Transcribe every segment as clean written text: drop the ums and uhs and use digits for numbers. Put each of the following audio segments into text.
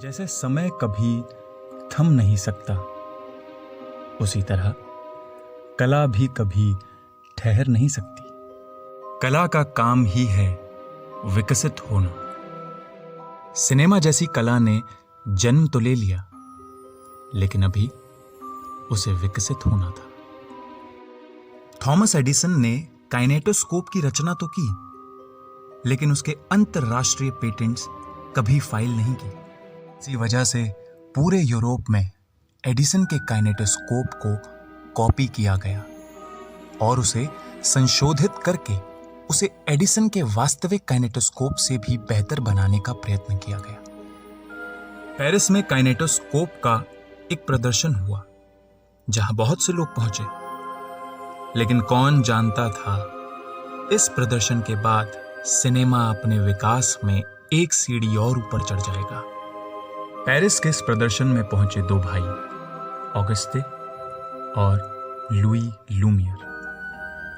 जैसे समय कभी थम नहीं सकता, उसी तरह कला भी कभी ठहर नहीं सकती। कला का काम ही है विकसित होना। सिनेमा जैसी कला ने जन्म तो ले लिया, लेकिन अभी उसे विकसित होना था। थॉमस एडिसन ने काइनेटोस्कोप की रचना तो की, लेकिन उसके अंतरराष्ट्रीय पेटेंट्स कभी फाइल नहीं की। इसी वजह से पूरे यूरोप में एडिसन के काइनेटोस्कोप को कॉपी किया गया और उसे संशोधित करके उसे एडिसन के वास्तविक काइनेटोस्कोप से भी बेहतर बनाने का प्रयत्न किया गया। पेरिस में काइनेटोस्कोप का एक प्रदर्शन हुआ जहां बहुत से लोग पहुंचे, लेकिन कौन जानता था इस प्रदर्शन के बाद सिनेमा अपने विकास में एक सीढ़ी और ऊपर चढ़ जाएगा। पेरिस के इस प्रदर्शन में पहुंचे दो भाई, ऑगस्ते और लुई लूमियर,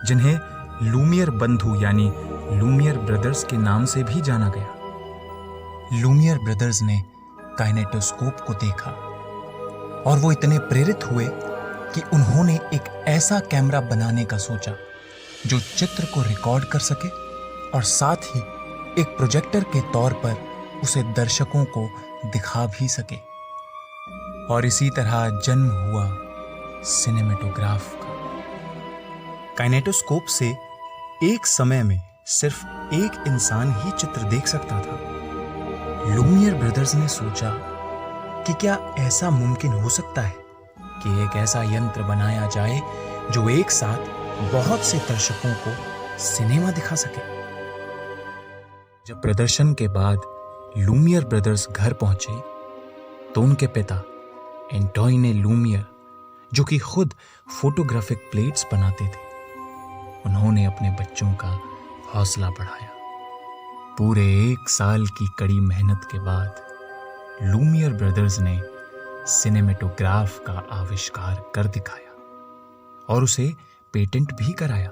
जिन्हें लूमियर बंधु यानी लूमियर ब्रदर्स के नाम से भी जाना गया। लूमियर ब्रदर्स ने काइनेटोस्कोप को देखा और वो इतने प्रेरित हुए कि उन्होंने एक ऐसा कैमरा बनाने का सोचा जो चित्र को रिकॉर्ड कर सके और साथ ही एक प्रोजेक्टर के तौर पर उसे दर्शकों को दिखा भी सके। और इसी तरह जन्म हुआ सिनेमेटोग्राफ का। काइनेटोस्कोप से एक समय में सिर्फ एक इंसान ही चित्र देख सकता था। लूमियर ब्रदर्स ने सोचा कि क्या ऐसा मुमकिन हो सकता है कि एक ऐसा यंत्र बनाया जाए जो एक साथ बहुत से दर्शकों को सिनेमा दिखा सके। जब प्रदर्शन के बाद लूमियर ब्रदर्स घर पहुंचे तो उनके पिता एंटोइने लूमियर, जो कि खुद फोटोग्राफिक प्लेट्स बनाते थे, उन्होंने अपने बच्चों का हौसला बढ़ाया। पूरे 1 साल की कड़ी मेहनत के बाद लूमियर ब्रदर्स ने सिनेमेटोग्राफ का आविष्कार कर दिखाया और उसे पेटेंट भी कराया।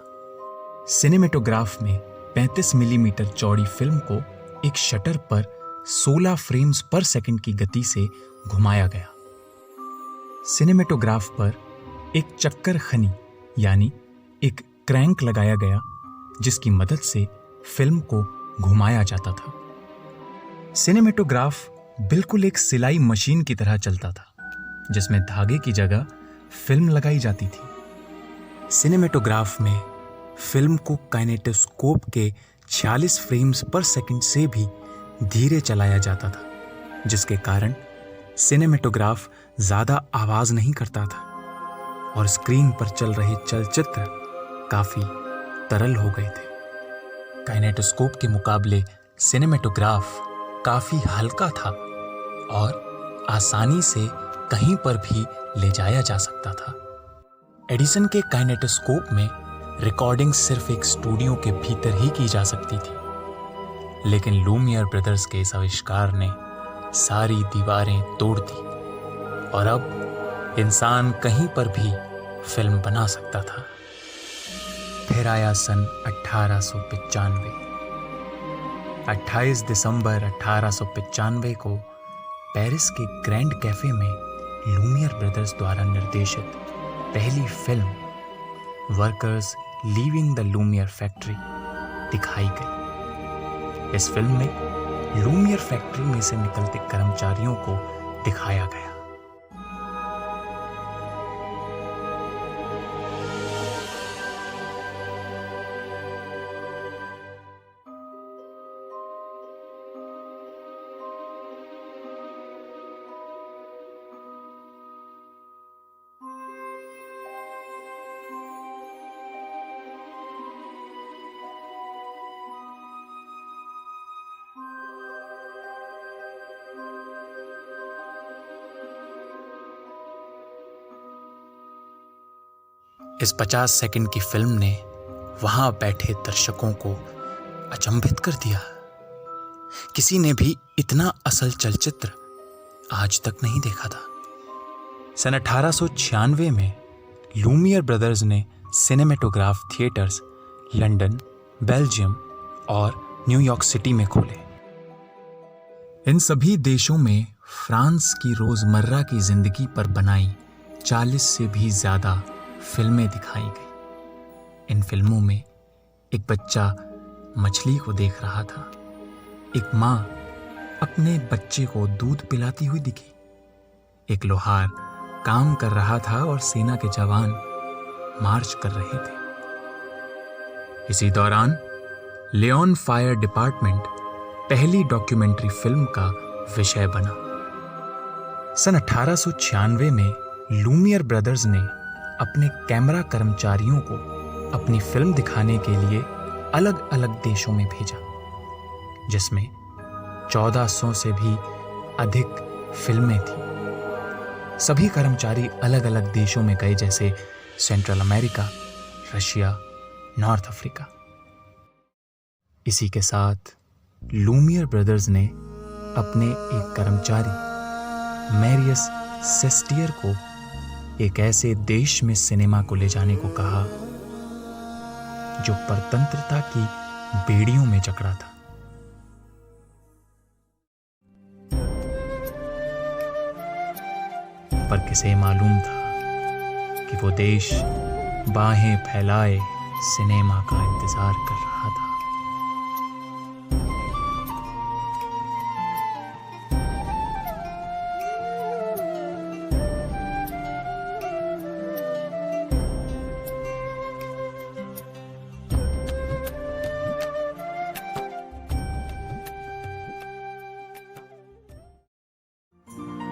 सिनेमेटोग्राफ में 35 मिलीमीटर चौड़ी फिल्म को एक शटर पर 16 फ्रेम्स पर सेकंड की गति से घुमाया गया। सिनेमेटोग्राफ पर एक चक्कर खनी यानी एक क्रैंक लगाया गया, जिसकी मदद से फिल्म को घुमाया जाता था। सिनेमेटोग्राफ बिल्कुल एक सिलाई मशीन की तरह चलता था, जिसमें धागे की जगह फिल्म लगाई जाती थी। सिनेमेटोग्राफ में फिल्म को काइनेटोस्कोप के 46 फ्रेम्स पर सेकंड से भी धीरे चलाया जाता था, जिसके कारण सिनेमेटोग्राफ ज्यादा आवाज नहीं करता था और स्क्रीन पर चल रहे चलचित्र काफी तरल हो गए थे। काइनेटोस्कोप के मुकाबले सिनेमेटोग्राफ काफी हल्का था और आसानी से कहीं पर भी ले जाया जा सकता था। एडिसन के काइनेटोस्कोप में रिकॉर्डिंग सिर्फ एक स्टूडियो के भीतर ही की जा सकती थी, लेकिन लूमियर ब्रदर्स के इस आविष्कार ने सारी दीवारें तोड़ दी और अब इंसान कहीं पर भी फिल्म बना सकता था। फिर आया सन 1895। 28 दिसंबर 1895 को पेरिस के ग्रैंड कैफे में लूमियर ब्रदर्स द्वारा निर्देशित पहली film Workers Leaving the Lumière Factory दिखाई गई। इस फिल्म में लूमियर फैक्ट्री में से निकलते कर्मचारियों को दिखाया गया। इस 50 सेकंड की फिल्म ने वहां बैठे दर्शकों को अचंभित कर दिया। किसी ने भी इतना असल चलचित्र आज तक नहीं देखा था। सन 1896 में लूमियर ब्रदर्स ने सिनेमेटोग्राफ थिएटर्स लंदन, बेल्जियम और न्यूयॉर्क सिटी में खोले। इन सभी देशों में फ्रांस की रोजमर्रा की जिंदगी पर बनाई 40 से भी ज्यादा फिल्में दिखाई गई। इन फिल्मों में एक बच्चा मछली को देख रहा था, एक माँ अपने बच्चे को दूध पिलाती हुई दिखी, एक लोहार काम कर रहा था और सेना के जवान मार्च कर रहे थे। इसी दौरान लियोन फायर डिपार्टमेंट पहली डॉक्यूमेंट्री फिल्म का विषय बना। सन 1896 में लूमियर ब्रदर्स ने अपने कैमरा कर्मचारियों को अपनी फिल्म दिखाने के लिए अलग अलग देशों में भेजा, जिसमें 1400 से भी अधिक फिल्में थी। सभी कर्मचारी अलग अलग देशों में गए, जैसे central America, Russia, north Africa. इसी के साथ लूमियर ब्रदर्स ने अपने एक कर्मचारी मैरियस सेस्टियर को एक ऐसे देश में सिनेमा को ले जाने को कहा जो परतंत्रता की बेड़ियों में जकड़ा था। पर किसे मालूम था कि वो देश बाहें फैलाए सिनेमा का इंतजार कर रहा था।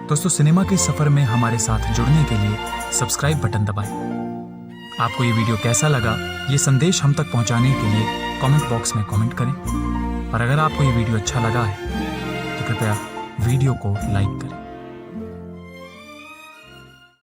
दोस्तों, सिनेमा के सफर में हमारे साथ जुड़ने के लिए सब्सक्राइब बटन दबाएं। आपको ये वीडियो कैसा लगा, ये संदेश हम तक पहुंचाने के लिए कमेंट बॉक्स में कमेंट करें। और अगर आपको ये वीडियो अच्छा लगा है तो कृपया वीडियो को लाइक करें।